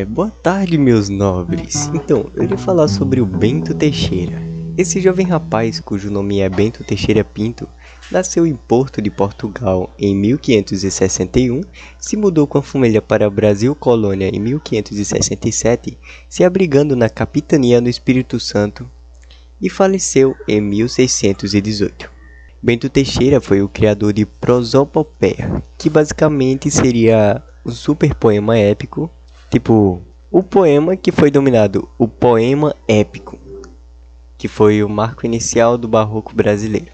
Boa tarde, meus nobres. Então, eu iria falar sobre o Bento Teixeira. Esse jovem rapaz, cujo nome é Bento Teixeira Pinto, nasceu em Porto de Portugal em 1561, se mudou com a família para o Brasil Colônia em 1567, se abrigando na capitania do Espírito Santo, e faleceu em 1618. Bento Teixeira foi o criador de Prosopopeia, que basicamente seria um super poema épico, tipo o poema que foi dominado, o poema épico, que foi o marco inicial do barroco brasileiro.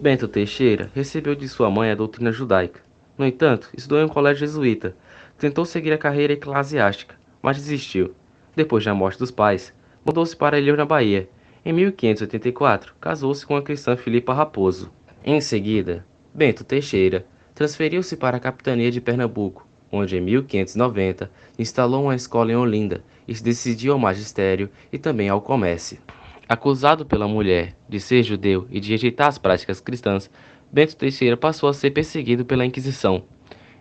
Bento Teixeira recebeu de sua mãe a doutrina judaica. No entanto, estudou em um colégio jesuíta. Tentou seguir a carreira eclesiástica, mas desistiu. Depois da morte dos pais, mudou-se para Ilhéus, na Bahia. Em 1584, casou-se com a cristã Filipa Raposo. Em seguida, Bento Teixeira transferiu-se para a capitania de Pernambuco, onde em 1590 instalou uma escola em Olinda e se decidiu ao magistério e também ao comércio. Acusado pela mulher de ser judeu e de rejeitar as práticas cristãs, Bento Teixeira passou a ser perseguido pela Inquisição.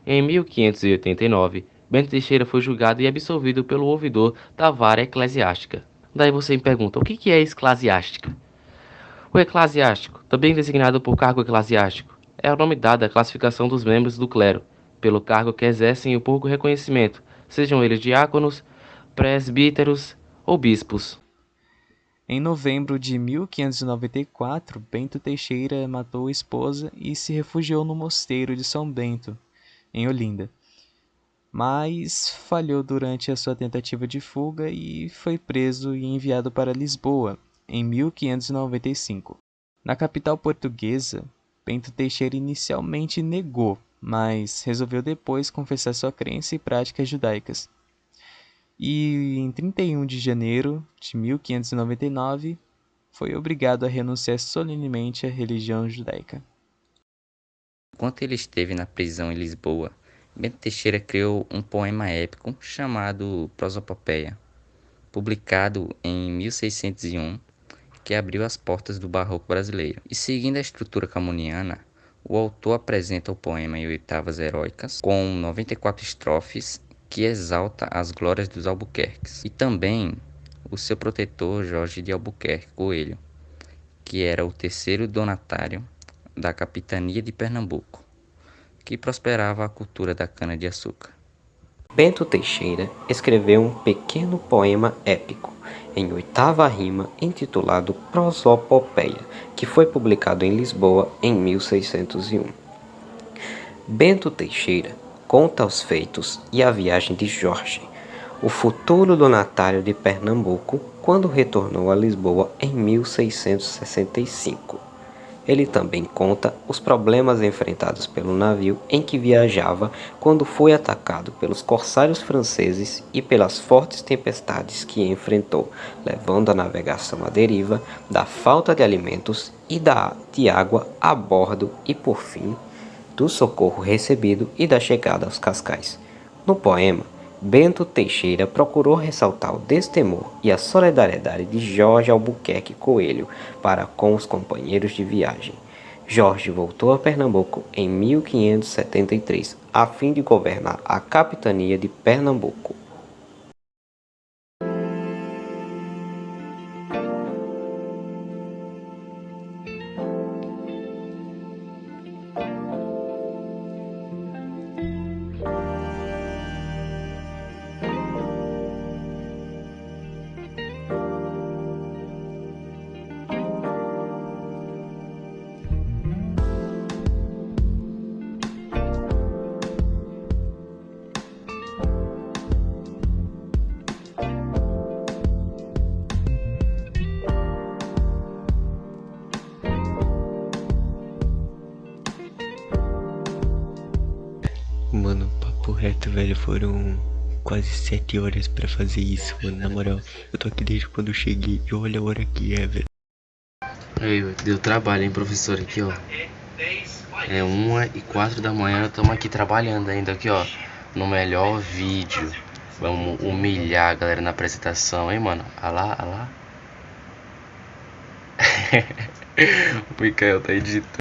Em 1589, Bento Teixeira foi julgado e absolvido pelo ouvidor da vara eclesiástica. Daí você me pergunta, o que é eclesiástica? O eclesiástico, também designado por cargo eclesiástico, é o nome dado à classificação dos membros do clero, pelo cargo que exercem e o pouco reconhecimento, sejam eles diáconos, presbíteros ou bispos. Em novembro de 1594, Bento Teixeira matou a esposa e se refugiou no mosteiro de São Bento, em Olinda. Mas falhou durante a sua tentativa de fuga e foi preso e enviado para Lisboa, em 1595. Na capital portuguesa, Bento Teixeira inicialmente negou, mas resolveu depois confessar sua crença e práticas judaicas. E em 31 de janeiro de 1599, foi obrigado a renunciar solenemente à religião judaica. Enquanto ele esteve na prisão em Lisboa, Bento Teixeira criou um poema épico chamado Prosopopeia, publicado em 1601, que abriu as portas do barroco brasileiro. E seguindo a estrutura camoniana, o autor apresenta o poema em oitavas heróicas, com 94 estrofes, que exalta as glórias dos Albuquerques, e também o seu protetor Jorge de Albuquerque Coelho, que era o terceiro donatário da capitania de Pernambuco, que prosperava a cultura da cana-de-açúcar. Bento Teixeira escreveu um pequeno poema épico, em oitava rima, intitulado Prosopopeia, que foi publicado em Lisboa em 1601. Bento Teixeira conta os feitos e a viagem de Jorge, o futuro donatário de Pernambuco, quando retornou a Lisboa em 1665. Ele também conta os problemas enfrentados pelo navio em que viajava quando foi atacado pelos corsários franceses e pelas fortes tempestades que enfrentou, levando a navegação à deriva, da falta de alimentos e de água a bordo e, por fim, do socorro recebido e da chegada aos cascais. No poema, Bento Teixeira procurou ressaltar o destemor e a solidariedade de Jorge Albuquerque Coelho para com os companheiros de viagem. Jorge voltou a Pernambuco em 1573, a fim de governar a capitania de Pernambuco. Mano, papo reto, velho, foram quase 7 horas pra fazer isso, mano. Na moral, eu tô aqui desde quando eu cheguei e olha a hora que é, velho. Aí, deu trabalho, hein, professor, aqui, ó. É 1h04 da manhã, estamos aqui trabalhando ainda, aqui, ó, no melhor vídeo. Vamos humilhar a galera na apresentação, hein, mano. Olha lá, olha lá. O Mikael tá editando.